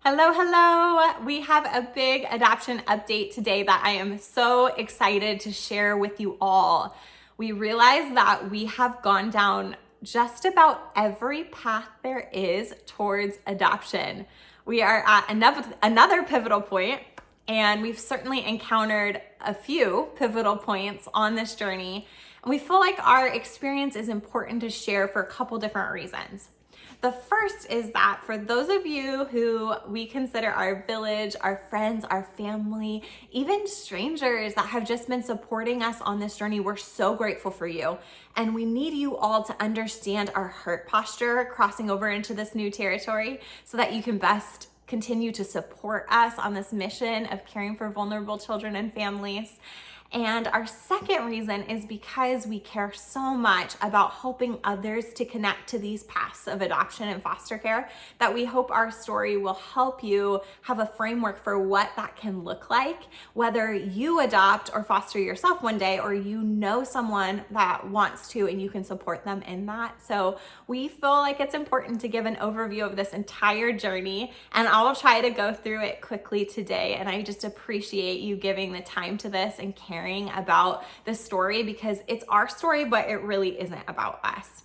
Hello, hello. We have a big adoption update today that I am so excited to share with you all. We realize that we have gone down just about every path there is towards adoption. We are at another pivotal point, and we've certainly encountered a few pivotal points on this journey. And we feel like our experience is important to share for a couple different reasons. The first is that for those of you who we consider our village, our friends, our family, even strangers that have just been supporting us on this journey, we're so grateful for you. And we need you all to understand our heart posture crossing over into this new territory so that you can best continue to support us on this mission of caring for vulnerable children and families. And our second reason is because we care so much about helping others to connect to these paths of adoption and foster care that we hope our story will help you have a framework for what that can look like, whether you adopt or foster yourself one day, or you know someone that wants to and you can support them in that. So we feel like it's important to give an overview of this entire journey, and I will try to go through it quickly today. And I just appreciate you giving the time to this and caring about the story, because it's our story, but it really isn't about us.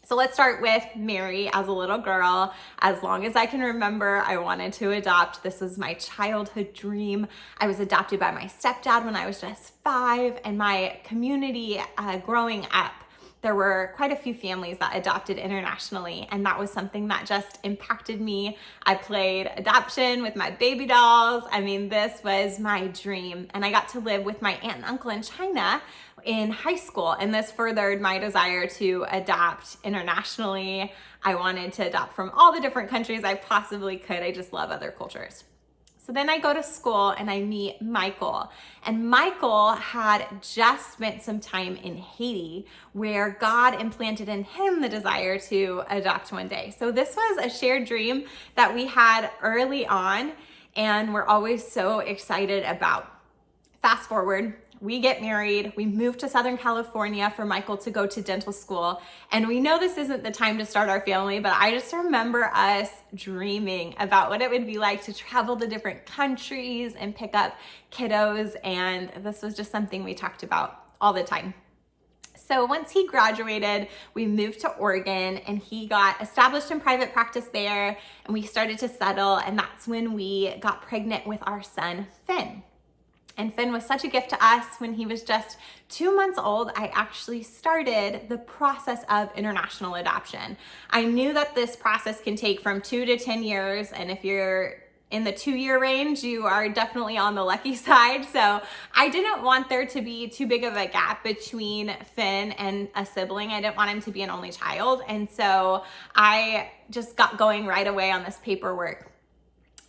So let's start with Mary. As a little girl, as long as I can remember, I wanted to adopt. This was my childhood dream. I was adopted by my stepdad when I was just 5, and my community growing up, there were quite a few families that adopted internationally, and that was something that just impacted me. I played adoption with my baby dolls. I mean, this was my dream. And I got to live with my aunt and uncle in China in high school, and this furthered my desire to adopt internationally. I wanted to adopt from all the different countries I possibly could. I just love other cultures. So then I go to school and I meet Michael. And Michael had just spent some time in Haiti, where God implanted in him the desire to adopt one day. So this was a shared dream that we had early on, and we're always so excited about. Fast forward, we get married, we move to Southern California for Michael to go to dental school. And we know this isn't the time to start our family, but I just remember us dreaming about what it would be like to travel to different countries and pick up kiddos. And this was just something we talked about all the time. So once he graduated, we moved to Oregon, and he got established in private practice there, and we started to settle. And that's when we got pregnant with our son, Finn. And Finn was such a gift to us. When he was just 2 months old, I actually started the process of international adoption. I knew that this process can take from 2 to 10 years. And if you're in the 2-year range, you are definitely on the lucky side. So I didn't want there to be too big of a gap between Finn and a sibling. I didn't want him to be an only child. And so I just got going right away on this paperwork.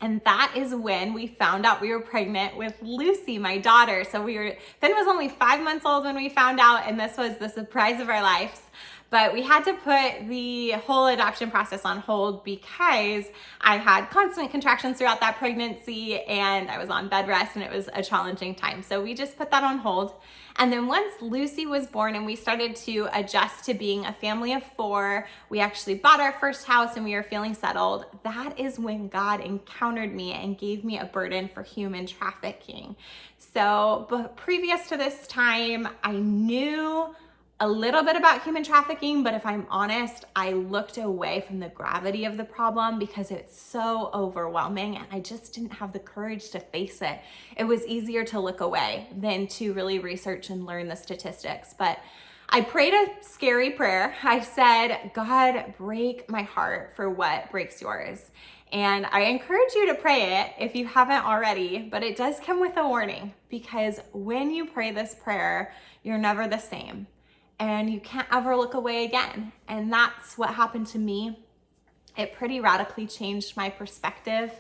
And that is when we found out we were pregnant with Lucy, my daughter. So Finn was only 5 months old when we found out, and this was the surprise of our lives. But we had to put the whole adoption process on hold because I had constant contractions throughout that pregnancy, and I was on bed rest, and it was a challenging time. So we just put that on hold. And then once Lucy was born and we started to adjust to being a family of 4, we actually bought our first house and we were feeling settled. That is when God encountered me and gave me a burden for human trafficking. So, but previous to this time, I knew a little bit about human trafficking, but if I'm honest, I looked away from the gravity of the problem because it's so overwhelming, and I just didn't have the courage to face it. It was easier to look away than to really research and learn the statistics. But I prayed a scary prayer. I said, God, break my heart for what breaks yours. And I encourage you to pray it if you haven't already, but it does come with a warning, because when you pray this prayer, you're never the same. And you can't ever look away again. And that's what happened to me. It pretty radically changed my perspective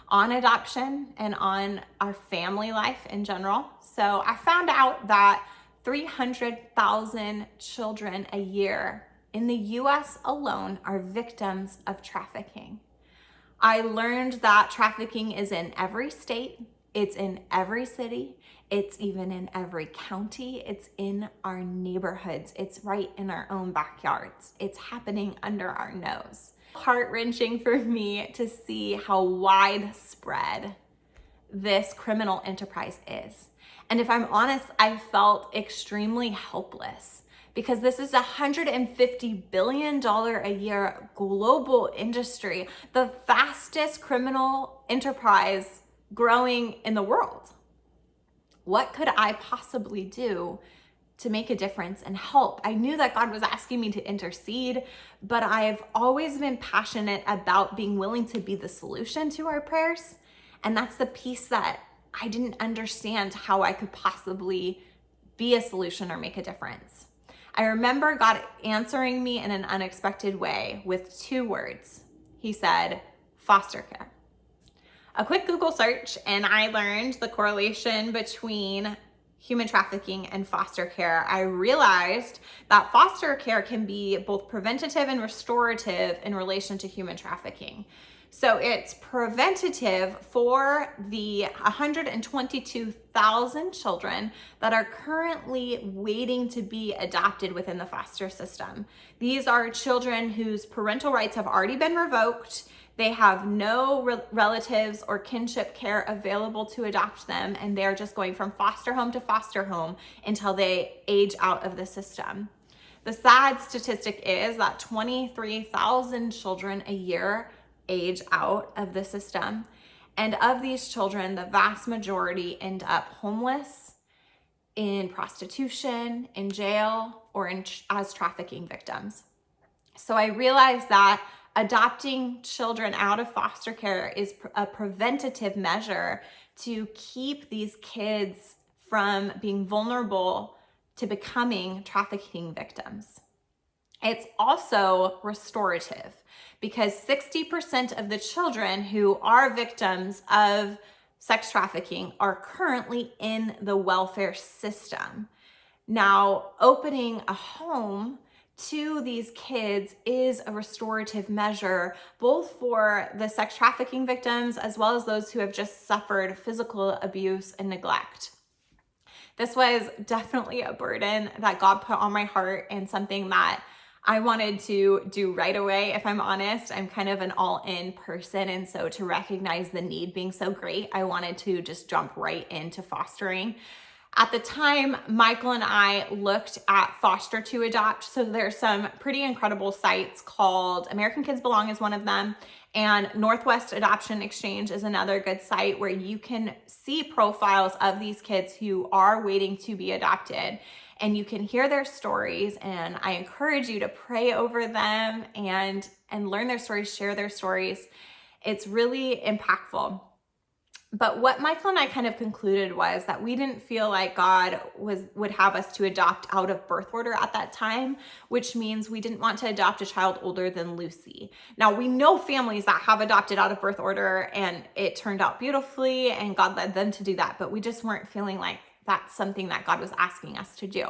on adoption and on our family life in general. So I found out that 300,000 children a year in the US alone are victims of trafficking. I learned that trafficking is in every state, it's in every city, it's even in every county, it's in our neighborhoods, it's right in our own backyards, it's happening under our nose. Heart-wrenching for me to see how widespread this criminal enterprise is. And if I'm honest, I felt extremely helpless because this is $150 billion a year global industry, the fastest criminal enterprise growing in the world. What could I possibly do to make a difference and help? I knew that God was asking me to intercede, but I've always been passionate about being willing to be the solution to our prayers. And that's the piece that I didn't understand how I could possibly be a solution or make a difference. I remember God answering me in an unexpected way with 2 words. He said, foster care. A quick Google search, and I learned the correlation between human trafficking and foster care. I realized that foster care can be both preventative and restorative in relation to human trafficking. So it's preventative for the 122,000 children that are currently waiting to be adopted within the foster system. These are children whose parental rights have already been revoked. They have no relatives or kinship care available to adopt them, and they're just going from foster home to foster home until they age out of the system. The sad statistic is that 23,000 children a year age out of the system. And of these children, the vast majority end up homeless, in prostitution, in jail, or as trafficking victims. So I realized that adopting children out of foster care is a preventative measure to keep these kids from being vulnerable to becoming trafficking victims. It's also restorative because 60% of the children who are victims of sex trafficking are currently in the welfare system. Now, opening a home to these kids is a restorative measure, both for the sex trafficking victims as well as those who have just suffered physical abuse and neglect. This was definitely a burden that God put on my heart and something that I wanted to do right away. If I'm honest, I'm kind of an all-in person. And so to recognize the need being so great, I wanted to just jump right into fostering. At the time, Michael and I looked at foster to adopt. So there's some pretty incredible sites called American Kids Belong is one of them. And Northwest Adoption Exchange is another good site where you can see profiles of these kids who are waiting to be adopted. And you can hear their stories, and I encourage you to pray over them and learn their stories, share their stories. It's really impactful. But what Michael and I kind of concluded was that we didn't feel like God would have us to adopt out of birth order at that time, which means we didn't want to adopt a child older than Lucy. Now, we know families that have adopted out of birth order, and it turned out beautifully, and God led them to do that, but we just weren't feeling like that's something that God was asking us to do.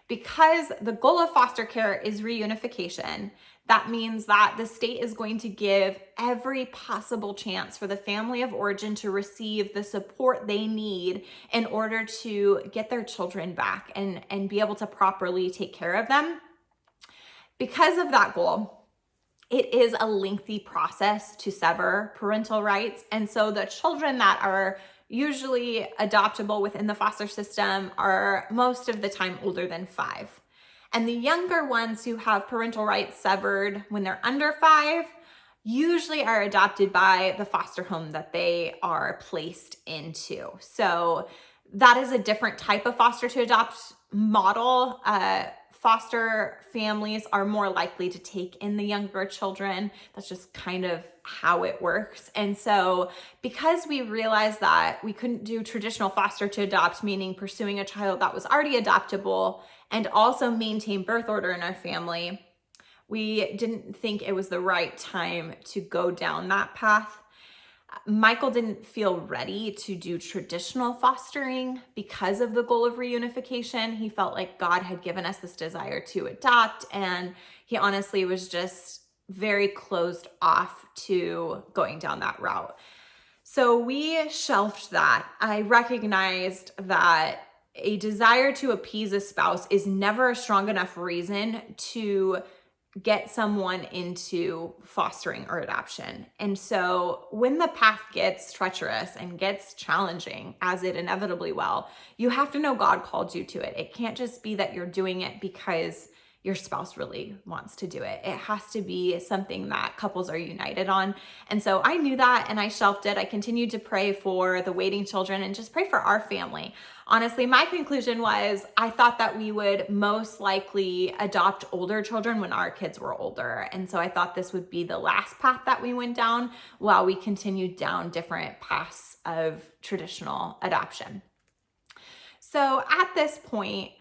Because the goal of foster care is reunification, that means that the state is going to give every possible chance for the family of origin to receive the support they need in order to get their children back and be able to properly take care of them. Because of that goal, it is a lengthy process to sever parental rights. And so the children that are usually adoptable within the foster system are most of the time older than 5. And the younger ones who have parental rights severed when they're under 5 usually are adopted by the foster home that they are placed into. So that is a different type of foster to adopt model. Foster families are more likely to take in the younger children. That's just kind of how it works. And so because we realized that we couldn't do traditional foster to adopt, meaning pursuing a child that was already adoptable and also maintain birth order in our family, we didn't think it was the right time to go down that path. Michael didn't feel ready to do traditional fostering because of the goal of reunification. He felt like God had given us this desire to adopt, and he honestly was just very closed off to going down that route. So we shelved that. I recognized that a desire to appease a spouse is never a strong enough reason to get someone into fostering or adoption. And so when the path gets treacherous and gets challenging, as it inevitably will, you have to know God called you to it. It can't just be that you're doing it because your spouse really wants to do it. It has to be something that couples are united on. And so I knew that and I shelved it. I continued to pray for the waiting children and just pray for our family. Honestly, my conclusion was I thought that we would most likely adopt older children when our kids were older. And so I thought this would be the last path that we went down while we continued down different paths of traditional adoption. So at this point,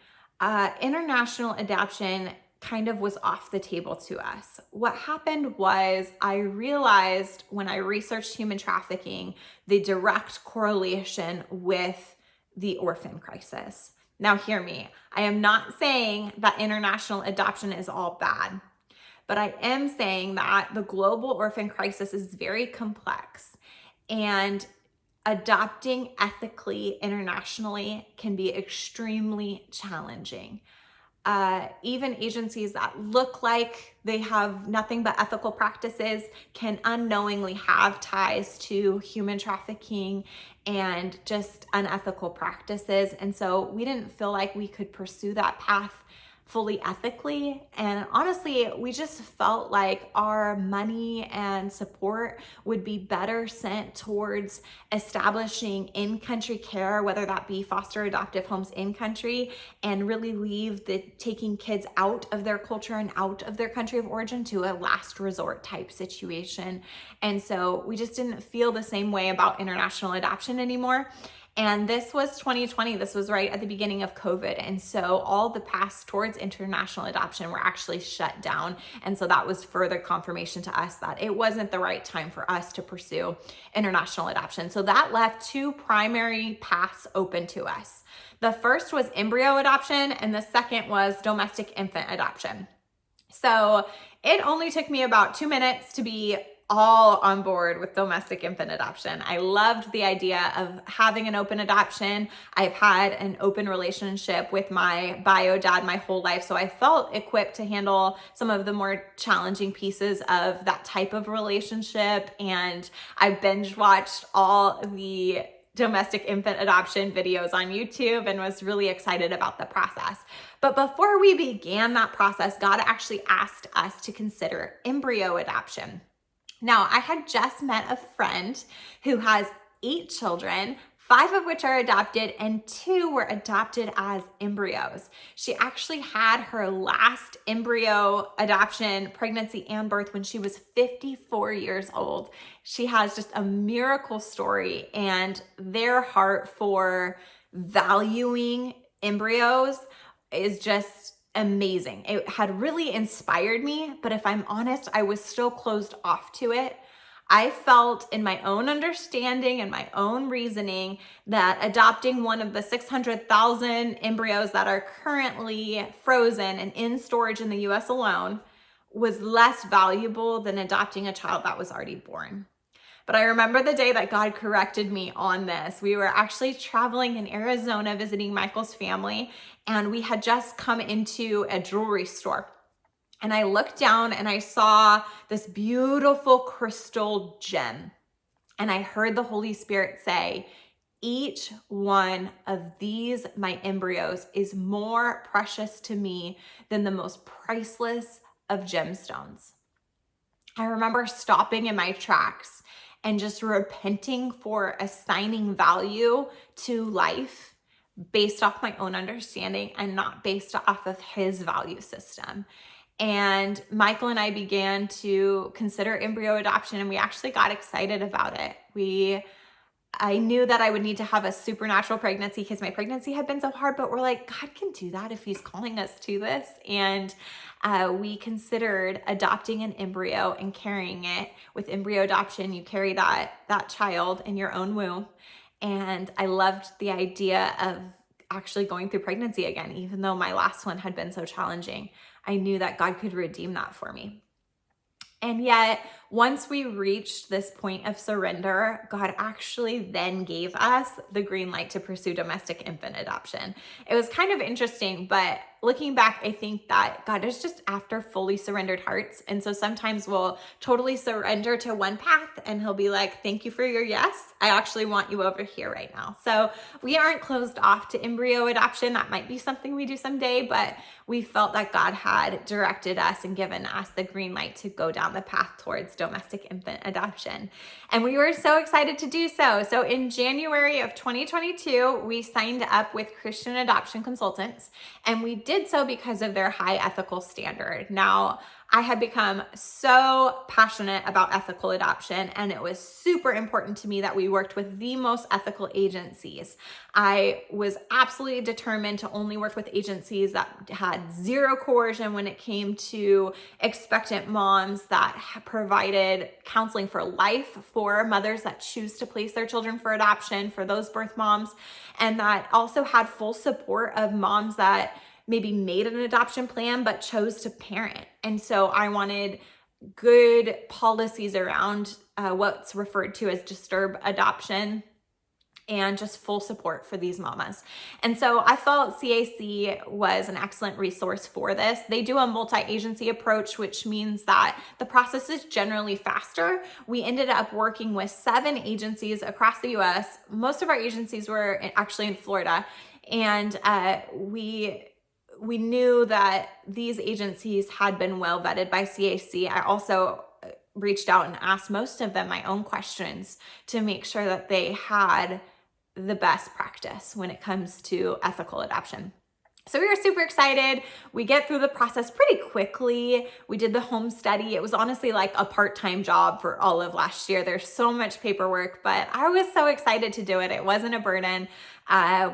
international adoption kind of was off the table to us. What happened was I realized when I researched human trafficking, the direct correlation with the orphan crisis. Now, hear me. I am not saying that international adoption is all bad, but I am saying that the global orphan crisis is very complex, and adopting ethically internationally can be extremely challenging. Even agencies that look like they have nothing but ethical practices can unknowingly have ties to human trafficking and just unethical practices. And so we didn't feel like we could pursue that path fully ethically. And honestly, we just felt like our money and support would be better sent towards establishing in-country care, whether that be foster adoptive homes in country, and really leave the taking kids out of their culture and out of their country of origin to a last resort type situation. And so we just didn't feel the same way about international adoption anymore. And this was 2020. This was right at the beginning of COVID. And so all the paths towards international adoption were actually shut down. And so that was further confirmation to us that it wasn't the right time for us to pursue international adoption. So that left two primary paths open to us. The first was embryo adoption, and the second was domestic infant adoption. So it only took me about 2 minutes to be all on board with domestic infant adoption. I loved the idea of having an open adoption. I've had an open relationship with my bio dad my whole life, so I felt equipped to handle some of the more challenging pieces of that type of relationship. And I binge watched all the domestic infant adoption videos on YouTube and was really excited about the process. But before we began that process, God actually asked us to consider embryo adoption. Now, I had just met a friend who has 8 children, 5 of which are adopted and 2 were adopted as embryos. She actually had her last embryo adoption, pregnancy, and birth when she was 54 years old. She has just a miracle story, and their heart for valuing embryos is just amazing. It had really inspired me, but if I'm honest, I was still closed off to it. I felt in my own understanding and my own reasoning that adopting one of the 600,000 embryos that are currently frozen and in storage in the US alone was less valuable than adopting a child that was already born. But I remember the day that God corrected me on this. We were actually traveling in Arizona visiting Michael's family, and we had just come into a jewelry store. And I looked down and I saw this beautiful crystal gem. And I heard the Holy Spirit say, each one of these, my embryos, is more precious to me than the most priceless of gemstones. I remember stopping in my tracks and just repenting for assigning value to life based off my own understanding and not based off of his value system. And Michael and I began to consider embryo adoption, and we actually got excited about it. I knew that I would need to have a supernatural pregnancy because my pregnancy had been so hard, but we're like, God can do that if he's calling us to this. And we considered adopting an embryo and carrying it. With embryo adoption, you carry that child in your own womb. And I loved the idea of actually going through pregnancy again, even though my last one had been so challenging. I knew that God could redeem that for me. And yet once we reached this point of surrender, God actually then gave us the green light to pursue domestic infant adoption. It was kind of interesting, but looking back, I think that God is just after fully surrendered hearts. And so sometimes we'll totally surrender to one path and he'll be like, thank you for your yes. I actually want you over here right now. So we aren't closed off to embryo adoption. That might be something we do someday, but we felt that God had directed us and given us the green light to go down the path towards domestic infant adoption. And we were so excited to do so. So in January of 2022, we signed up with Christian Adoption Consultants, and we did so because of their high ethical standard. Now, I had become so passionate about ethical adoption, and it was super important to me that we worked with the most ethical agencies. I was absolutely determined to only work with agencies that had zero coercion when it came to expectant moms, that provided counseling for life for mothers that choose to place their children for adoption, for those birth moms, and that also had full support of moms that maybe made an adoption plan but chose to parent. And so I wanted good policies around what's referred to as disturb adoption and just full support for these mamas. And so I felt CAC was an excellent resource for this. They do a multi-agency approach, which means that the process is generally faster. We ended up working with 7 agencies across the US. Most of our agencies were actually in Florida. And we knew that these agencies had been well vetted by CAC. I also reached out and asked most of them my own questions to make sure that they had the best practice when it comes to ethical adoption. So we were super excited. We get through the process pretty quickly. We did the home study. It was honestly like a part-time job for all of last year. There's so much paperwork, but I was so excited to do it. It wasn't a burden.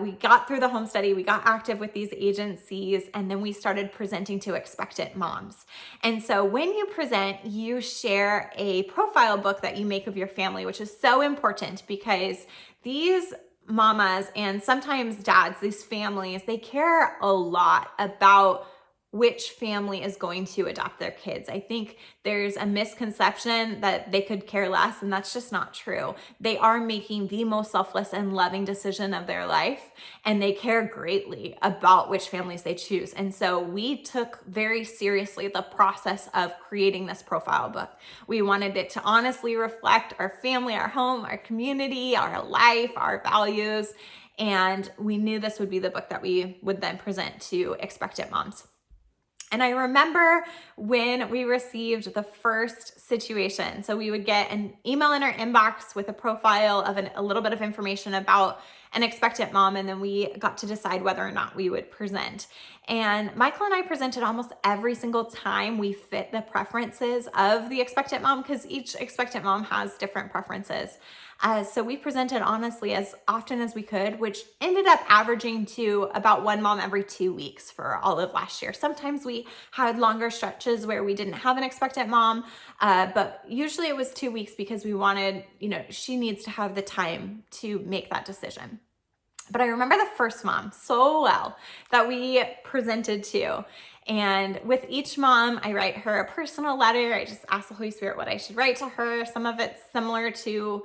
We got through the home study. We got active with these agencies, and then we started presenting to expectant moms. And so when you present, you share a profile book that you make of your family, which is so important because these mamas and sometimes dads, these families, they care a lot about which family is going to adopt their kids. I think there's a misconception that they could care less, and that's just not true. They are making the most selfless and loving decision of their life, and they care greatly about which families they choose. And so we took very seriously the process of creating this profile book. We wanted it to honestly reflect our family, our home, our community, our life, our values, and we knew this would be the book that we would then present to expectant moms. And I remember when we received the first situation. So we would get an email in our inbox with a profile of a little bit of information about an expectant mom, and then we got to decide whether or not we would present. And Michael and I presented almost every single time we fit the preferences of the expectant mom, because each expectant mom has different preferences. So we presented honestly as often as we could, which ended up averaging to about one mom every 2 weeks for all of last year. Sometimes we had longer stretches where we didn't have an expectant mom, but usually it was 2 weeks because we wanted, she needs to have the time to make that decision. But I remember the first mom so well that we presented to. And with each mom, I write her a personal letter. I just ask the Holy Spirit what I should write to her. Some of it's similar to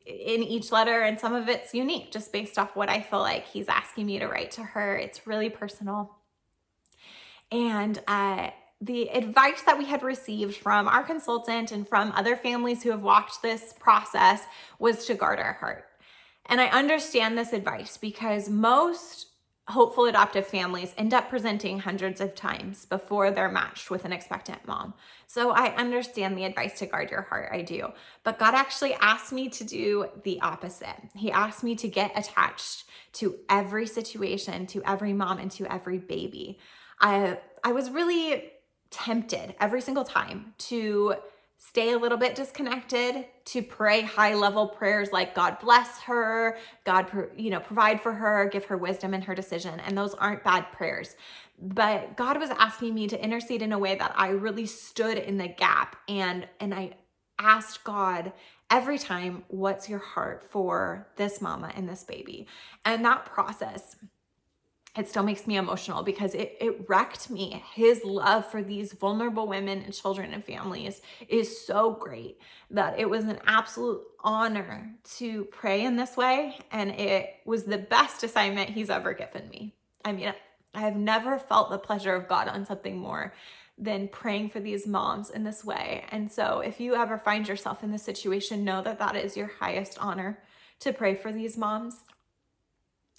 in each letter, and some of it's unique just based off what I feel like he's asking me to write to her. It's really personal. And the advice that we had received from our consultant and from other families who have walked this process was to guard our heart. And I understand this advice because most hopeful adoptive families end up presenting hundreds of times before they're matched with an expectant mom. So I understand the advice to guard your heart, I do. But God actually asked me to do the opposite. He asked me to get attached to every situation, to every mom, and to every baby. I was really tempted every single time to stay a little bit disconnected, to pray high-level prayers like God bless her, God provide for her, give her wisdom in her decision. And those aren't bad prayers. But God was asking me to intercede in a way that I really stood in the gap. And I asked God every time, what's your heart for this mama and this baby? And that process it still makes me emotional because it wrecked me. His love for these vulnerable women and children and families is so great that it was an absolute honor to pray in this way. And it was the best assignment he's ever given me. I mean, I have never felt the pleasure of God on something more than praying for these moms in this way. And so if you ever find yourself in this situation, know that that is your highest honor, to pray for these moms.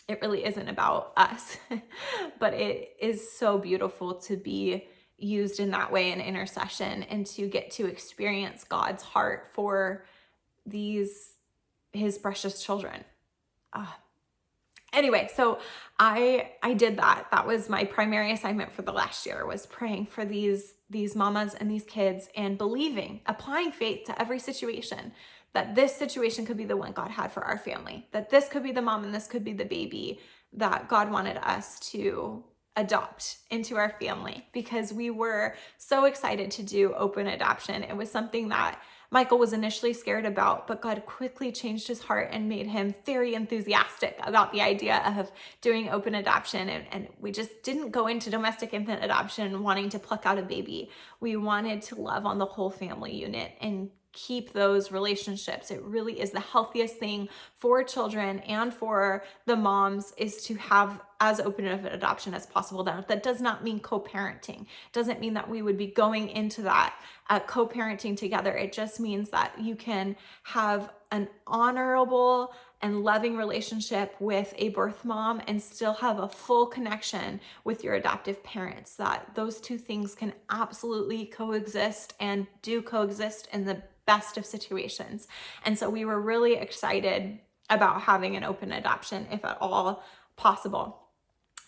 It really isn't about us, but it is so beautiful to be used in that way in intercession and to get to experience God's heart for his precious children. Anyway, so I did that. That was my primary assignment for the last year, was praying for these mamas and these kids and believing, applying faith to every situation, that this situation could be the one God had for our family, that this could be the mom and this could be the baby that God wanted us to adopt into our family, because we were so excited to do open adoption. It was something that Michael was initially scared about, but God quickly changed his heart and made him very enthusiastic about the idea of doing open adoption. And we just didn't go into domestic infant adoption wanting to pluck out a baby. We wanted to love on the whole family unit and keep those relationships. It really is the healthiest thing for children and for the moms, is to have as open of an adoption as possible. That does not mean co-parenting. It doesn't mean that we would be going into that co-parenting together. It just means that you can have an honorable and loving relationship with a birth mom and still have a full connection with your adoptive parents. That those two things can absolutely coexist and do coexist in the best of situations. And so we were really excited about having an open adoption, if at all possible.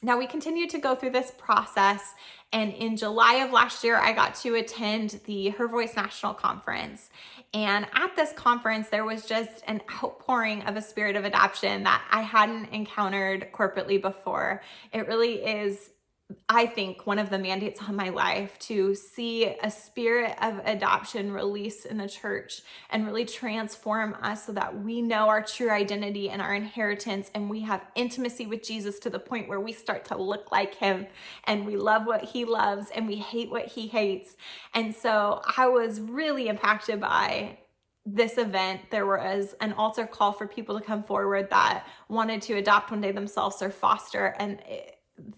Now, we continued to go through this process, and in July of last year, I got to attend the Her Voice National Conference. And at this conference, there was just an outpouring of a spirit of adoption that I hadn't encountered corporately before. It really is, I think, one of the mandates on my life to see a spirit of adoption release in the church and really transform us so that we know our true identity and our inheritance, and we have intimacy with Jesus to the point where we start to look like him and we love what he loves and we hate what he hates. And so I was really impacted by this event. There was an altar call for people to come forward that wanted to adopt one day themselves or foster, and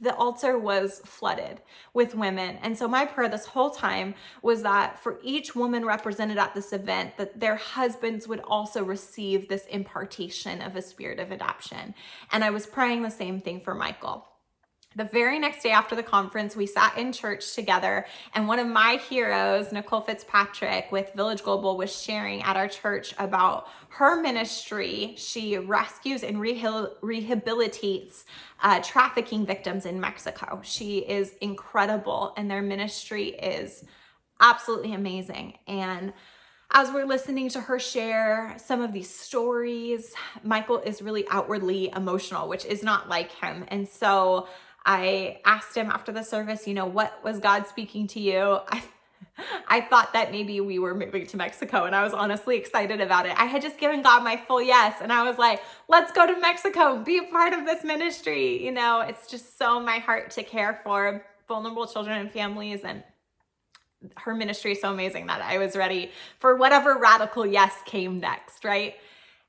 the altar was flooded with women. And so my prayer this whole time was that for each woman represented at this event, that their husbands would also receive this impartation of a spirit of adoption. And I was praying the same thing for Michael. The very next day after the conference, we sat in church together, and one of my heroes, Nicole Fitzpatrick with Village Global, was sharing at our church about her ministry. She rescues and rehabilitates trafficking victims in Mexico. She is incredible, and their ministry is absolutely amazing. And as we're listening to her share some of these stories, Michael is really outwardly emotional, which is not like him. And so I asked him after the service, what was God speaking to you? I thought that maybe we were moving to Mexico, and I was honestly excited about it. I had just given God my full yes, and I was like, let's go to Mexico, be a part of this ministry. It's just so my heart to care for vulnerable children and families, and her ministry is so amazing that I was ready for whatever radical yes came next, right?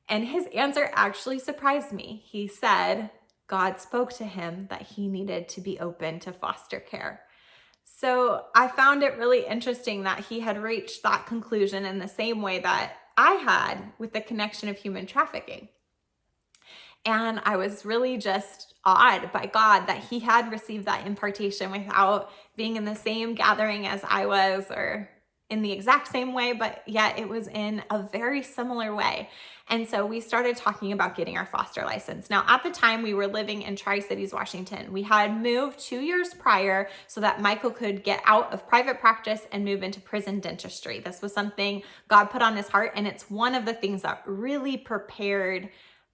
And his answer actually surprised me. He said God spoke to him that he needed to be open to foster care. So I found it really interesting that he had reached that conclusion in the same way that I had with the connection of human trafficking. And I was really just awed by God that he had received that impartation without being in the same gathering as I was, or in the exact same way, but yet it was in a very similar way. And so we started talking about getting our foster license. Now, at the time, we were living in Tri-Cities, Washington. We had moved 2 years prior so that Michael could get out of private practice and move into prison dentistry. This was something God put on his heart, and it's one of the things that really prepared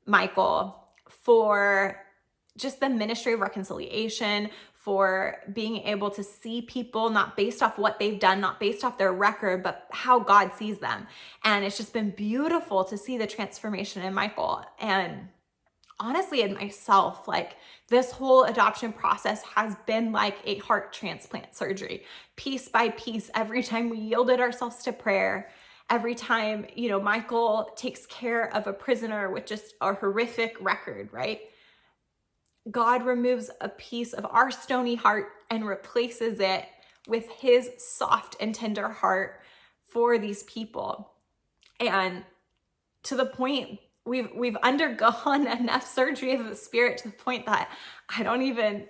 Michael for just the ministry of reconciliation, for being able to see people not based off what they've done, not based off their record, but how God sees them. And it's just been beautiful to see the transformation in Michael. And honestly in myself, like this whole adoption process has been like a heart transplant surgery, piece by piece. Every time we yielded ourselves to prayer, every time, Michael takes care of a prisoner with just a horrific record, right? God removes a piece of our stony heart and replaces it with his soft and tender heart for these people. And to the point, we've undergone enough surgery of the spirit to the point that I don't even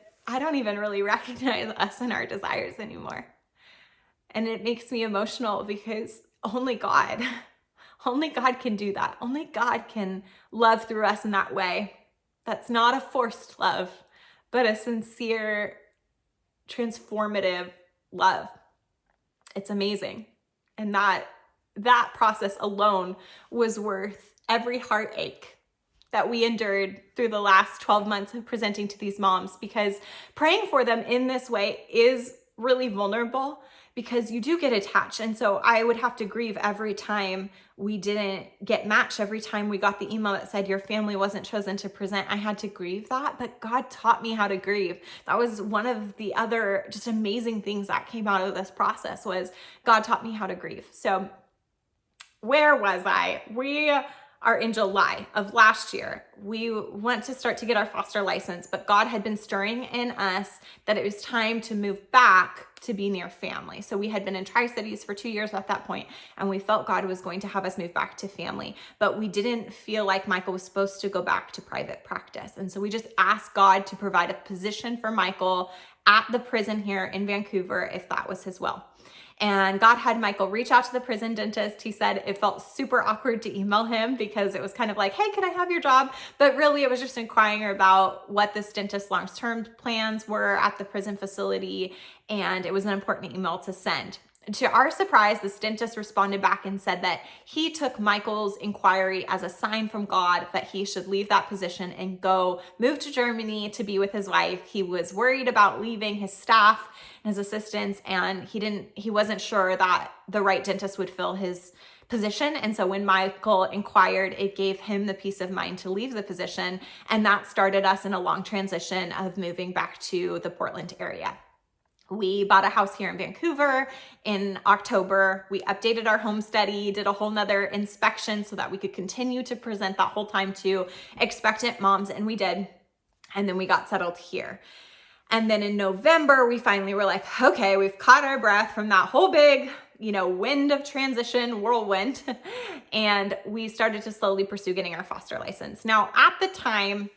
really recognize us and our desires anymore. And it makes me emotional because only God can do that. Only God can love through us in that way. That's not a forced love, but a sincere, transformative love. It's amazing. And that process alone was worth every heartache that we endured through the last 12 months of presenting to these moms, because praying for them in this way is really vulnerable because you do get attached. And so I would have to grieve every time we didn't get matched, every time we got the email that said your family wasn't chosen to present. I had to grieve that, but God taught me how to grieve. That was one of the other just amazing things that came out of this process, was God taught me how to grieve. So where was I? We are in July of last year. We went to start to get our foster license, but God had been stirring in us that it was time to move back to be near family. So we had been in Tri-Cities for 2 years at that point, and we felt God was going to have us move back to family, but we didn't feel like Michael was supposed to go back to private practice. And so we just asked God to provide a position for Michael at the prison here in Vancouver if that was his will. And God had Michael reach out to the prison dentist. He said it felt super awkward to email him because it was kind of like, hey, can I have your job? But really it was just inquiring about what this dentist's long-term plans were at the prison facility. And it was an important email to send. To our surprise, this dentist responded back and said that he took Michael's inquiry as a sign from God that he should leave that position and go move to Germany to be with his wife. He was worried about leaving his staff and his assistants, and he wasn't sure that the right dentist would fill his position. And so when Michael inquired, it gave him the peace of mind to leave the position. And that started us in a long transition of moving back to the Portland area. We bought a house here in Vancouver in October. We updated our home study, did a whole nother inspection so that we could continue to present that whole time to expectant moms, and we did. And then we got settled here. And then in November, we finally were like, okay, we've caught our breath from that whole big, wind of transition, whirlwind. And we started to slowly pursue getting our foster license. Now, at the time,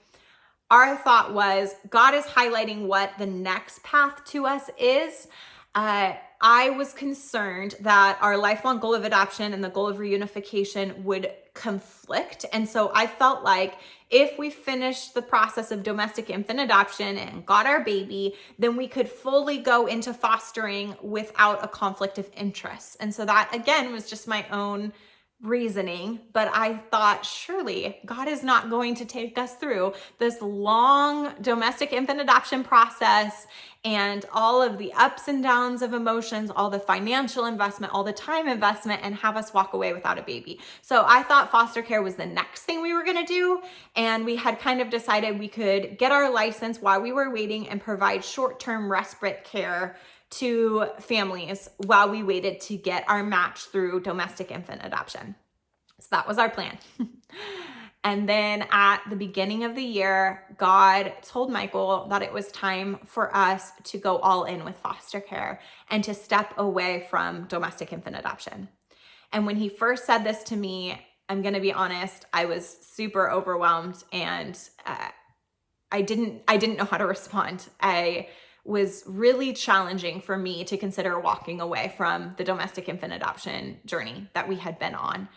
our thought was God is highlighting what the next path to us is. I was concerned that our lifelong goal of adoption and the goal of reunification would conflict. And so I felt like if we finished the process of domestic infant adoption and got our baby, then we could fully go into fostering without a conflict of interest. And so that, again, was just my own reasoning, but I thought surely God is not going to take us through this long domestic infant adoption process and all of the ups and downs of emotions, all the financial investment, all the time investment, and have us walk away without a baby. So I thought foster care was the next thing we were going to do. And we had kind of decided we could get our license while we were waiting and provide short-term respite care to families while we waited to get our match through domestic infant adoption. So that was our plan. And then at the beginning of the year, God told Michael that it was time for us to go all in with foster care and to step away from domestic infant adoption. And when he first said this to me, I'm going to be honest, I was super overwhelmed, and I didn't know how to respond. Was really challenging for me to consider walking away from the domestic infant adoption journey that we had been on.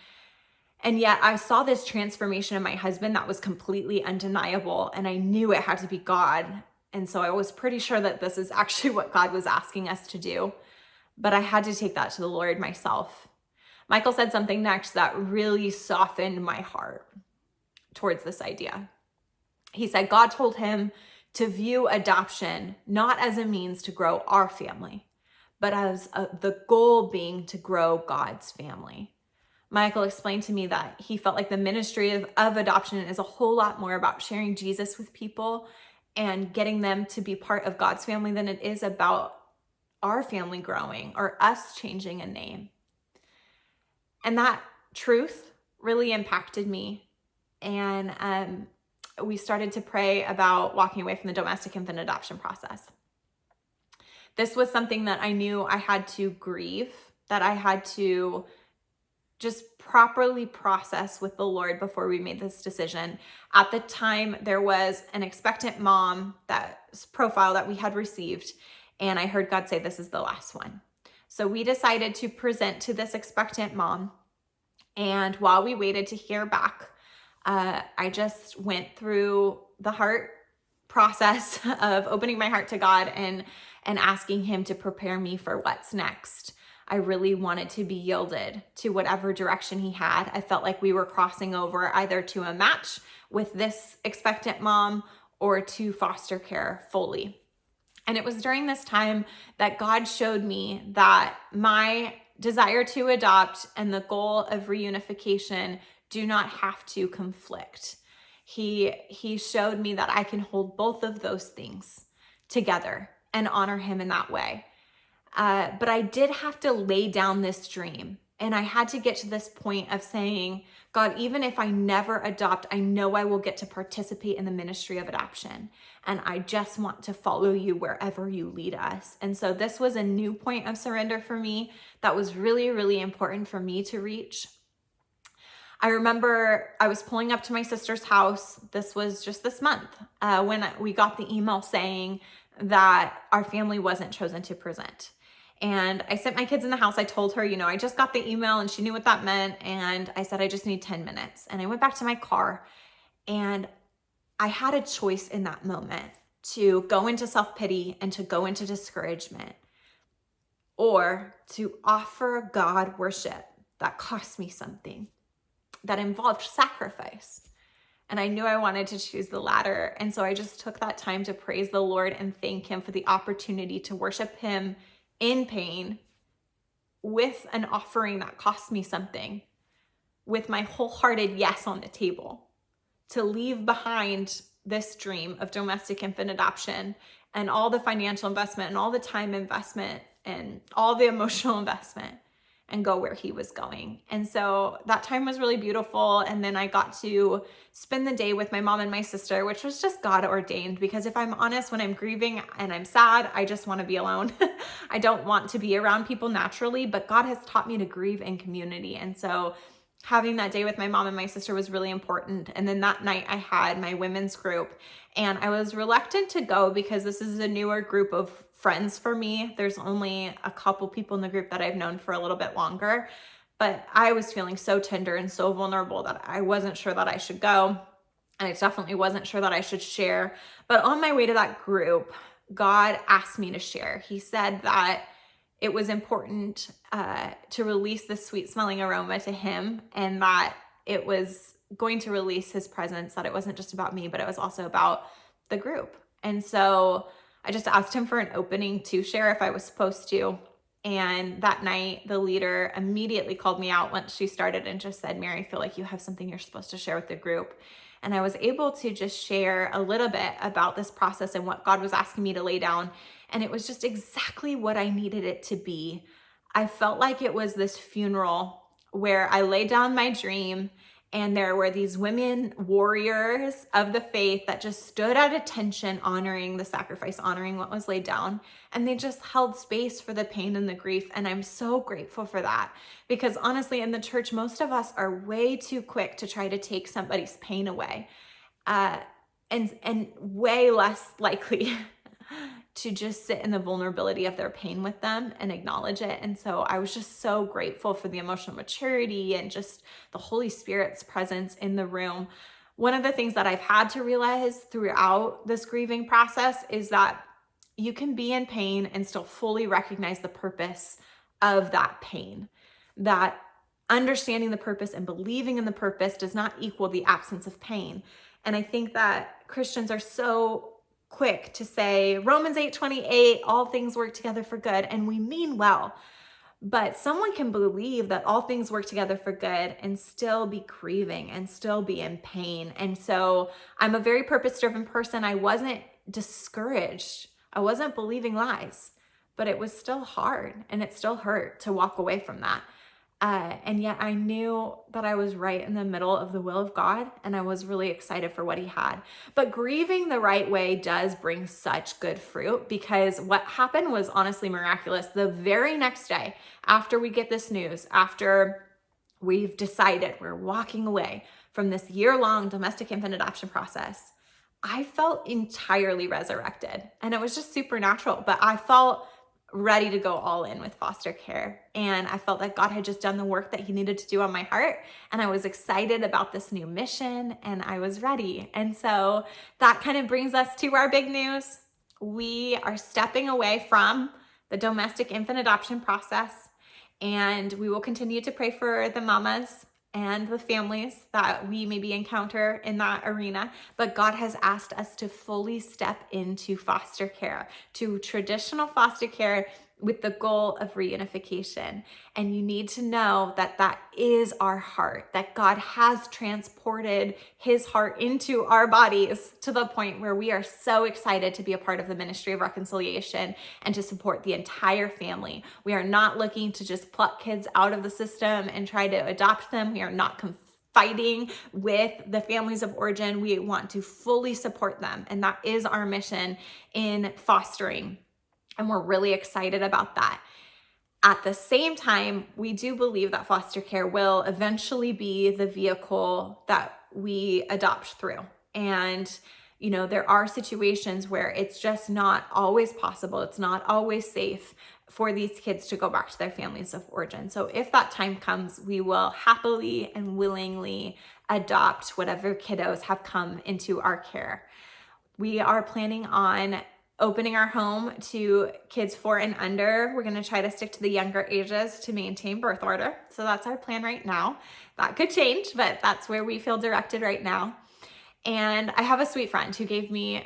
And yet I saw this transformation in my husband that was completely undeniable, and I knew it had to be God. And so I was pretty sure that this is actually what God was asking us to do, but I had to take that to the Lord myself. Michael said something next that really softened my heart towards this idea. He said God told him to view adoption not as a means to grow our family, but as the goal being to grow God's family. Michael explained to me that he felt like the ministry of adoption is a whole lot more about sharing Jesus with people and getting them to be part of God's family than it is about our family growing or us changing a name. And that truth really impacted me. And we started to pray about walking away from the domestic infant adoption process. This was something that I knew I had to grieve, that I had to just properly process with the Lord before we made this decision. At the time, there was an expectant mom profile that we had received, and I heard God say, this is the last one. So we decided to present to this expectant mom. And while we waited to hear back, I just went through the heart process of opening my heart to God and asking him to prepare me for what's next. I really wanted to be yielded to whatever direction he had. I felt like we were crossing over either to a match with this expectant mom or to foster care fully. And it was during this time that God showed me that my desire to adopt and the goal of reunification do not have to conflict. He showed me that I can hold both of those things together and honor him in that way. But I did have to lay down this dream. And I had to get to this point of saying, God, even if I never adopt, I know I will get to participate in the ministry of adoption. And I just want to follow you wherever you lead us. And so this was a new point of surrender for me that was really, really important for me to reach. I remember I was pulling up to my sister's house. This was just this month when we got the email saying that our family wasn't chosen to present. And I sent my kids in the house. I told her, I just got the email, and she knew what that meant. And I said, I just need 10 minutes. And I went back to my car, and I had a choice in that moment to go into self-pity and to go into discouragement, or to offer God worship that cost me something, that involved sacrifice. And I knew I wanted to choose the latter. And so I just took that time to praise the Lord and thank him for the opportunity to worship him in pain with an offering that cost me something, with my wholehearted yes on the table, to leave behind this dream of domestic infant adoption and all the financial investment and all the time investment and all the emotional investment, and go where he was going. And so that time was really beautiful. And then I got to spend the day with my mom and my sister, which was just God ordained, because if I'm honest, when I'm grieving and I'm sad, I just want to be alone. I don't want to be around people naturally, but God has taught me to grieve in community. And so having that day with my mom and my sister was really important. And then that night I had my women's group, and I was reluctant to go because this is a newer group of friends for me. There's only a couple people in the group that I've known for a little bit longer, but I was feeling so tender and so vulnerable that I wasn't sure that I should go. And I definitely wasn't sure that I should share. But on my way to that group, God asked me to share. He said that it was important to release the sweet smelling aroma to him, and that it was going to release his presence, that it wasn't just about me, but it was also about the group. And so I just asked him for an opening to share if I was supposed to. And that night, the leader immediately called me out once she started and just said, Mary, I feel like you have something you're supposed to share with the group. And I was able to just share a little bit about this process and what God was asking me to lay down. And it was just exactly what I needed it to be. I felt like it was this funeral where I laid down my dream, and there were these women warriors of the faith that just stood at attention, honoring the sacrifice, honoring what was laid down. And they just held space for the pain and the grief. And I'm so grateful for that, because honestly, in the church, most of us are way too quick to try to take somebody's pain away, and way less likely to just sit in the vulnerability of their pain with them and acknowledge it. And so I was just so grateful for the emotional maturity and just the Holy Spirit's presence in the room. One of the things that I've had to realize throughout this grieving process is that you can be in pain and still fully recognize the purpose of that pain. That understanding the purpose and believing in the purpose does not equal the absence of pain. And I think that Christians are so quick to say Romans 8:28, all things work together for good, and we mean well. But someone can believe that all things work together for good and still be grieving and still be in pain. And so I'm a very purpose-driven person. I wasn't discouraged. I wasn't believing lies, but it was still hard and it still hurt to walk away from that. And yet I knew that I was right in the middle of the will of God, and I was really excited for what he had. But grieving the right way does bring such good fruit, because what happened was honestly miraculous. The very next day after we get this news, after we've decided we're walking away from this year-long domestic infant adoption process, I felt entirely resurrected, and it was just supernatural, but I felt ready to go all in with foster care. And I felt like God had just done the work that he needed to do on my heart. And I was excited about this new mission, and I was ready. And so that kind of brings us to our big news. We are stepping away from the domestic infant adoption process, and we will continue to pray for the mamas and the families that we maybe encounter in that arena. But God has asked us to fully step into foster care, to traditional foster care, with the goal of reunification. And you need to know that that is our heart, that God has transported his heart into our bodies to the point where we are so excited to be a part of the ministry of reconciliation and to support the entire family. We are not looking to just pluck kids out of the system and try to adopt them. We are not fighting with the families of origin. We want to fully support them. And that is our mission in fostering. And we're really excited about that. At the same time, we do believe that foster care will eventually be the vehicle that we adopt through. And, you know, there are situations where it's just not always possible. It's not always safe for these kids to go back to their families of origin. So if that time comes, we will happily and willingly adopt whatever kiddos have come into our care. We are planning on opening our home to kids 4 and under. We're going to try to stick to the younger ages to maintain birth order. So that's our plan right now. That could change, but that's where we feel directed right now. And I have a sweet friend who gave me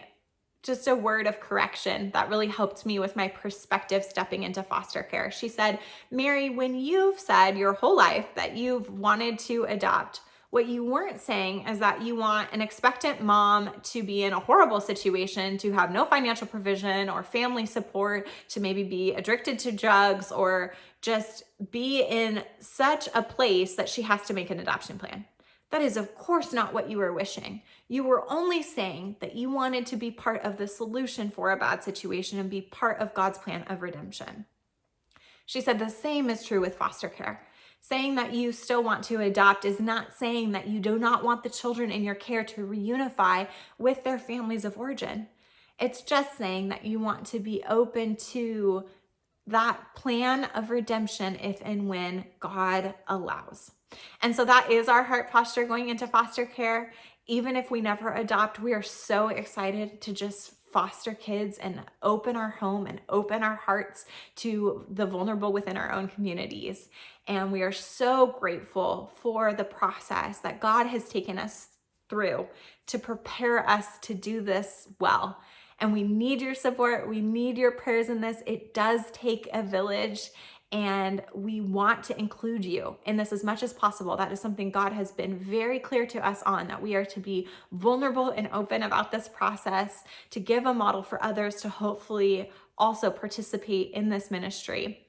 just a word of correction that really helped me with my perspective stepping into foster care. She said, Mary, when you've said your whole life that you've wanted to adopt, what you weren't saying is that you want an expectant mom to be in a horrible situation, to have no financial provision or family support, to maybe be addicted to drugs, or just be in such a place that she has to make an adoption plan. That is, of course, not what you were wishing. You were only saying that you wanted to be part of the solution for a bad situation and be part of God's plan of redemption. She said the same is true with foster care. Saying that you still want to adopt is not saying that you do not want the children in your care to reunify with their families of origin. It's just saying that you want to be open to that plan of redemption if and when God allows. And so that is our heart posture going into foster care. Even if we never adopt, we are so excited to just foster kids and open our home and open our hearts to the vulnerable within our own communities. And we are so grateful for the process that God has taken us through to prepare us to do this well. And we need your support. We need your prayers in this. It does take a village, and we want to include you in this as much as possible. That is something God has been very clear to us on, that we are to be vulnerable and open about this process, to give a model for others to hopefully also participate in this ministry.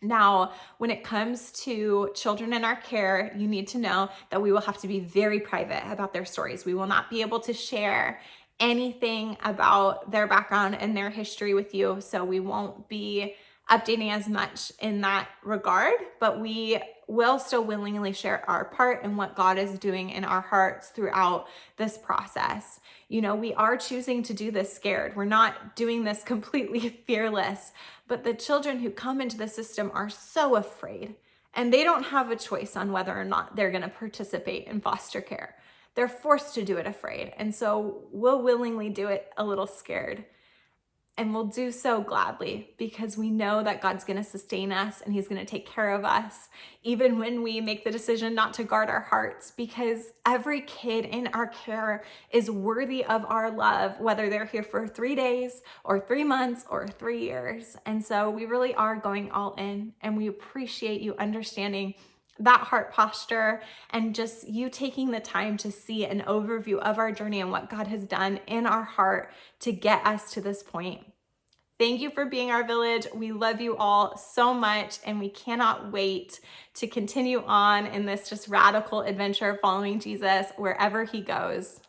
Now, when it comes to children in our care, you need to know that we will have to be very private about their stories. We will not be able to share anything about their background and their history with you, so we won't be updating as much in that regard, but we will still willingly share our part and what God is doing in our hearts throughout this process. You know, we are choosing to do this scared. We're not doing this completely fearless, but the children who come into the system are so afraid, and they don't have a choice on whether or not they're going to participate in foster care. They're forced to do it afraid. And so we'll willingly do it a little scared. And we'll do so gladly because we know that God's going to sustain us and he's going to take care of us, even when we make the decision not to guard our hearts, because every kid in our care is worthy of our love, whether they're here for 3 days or 3 months or 3 years. And so we really are going all in, and we appreciate you understanding that heart posture and just you taking the time to see an overview of our journey and what God has done in our heart to get us to this point. Thank you for being our village. We love you all so much, and we cannot wait to continue on in this just radical adventure following Jesus wherever he goes.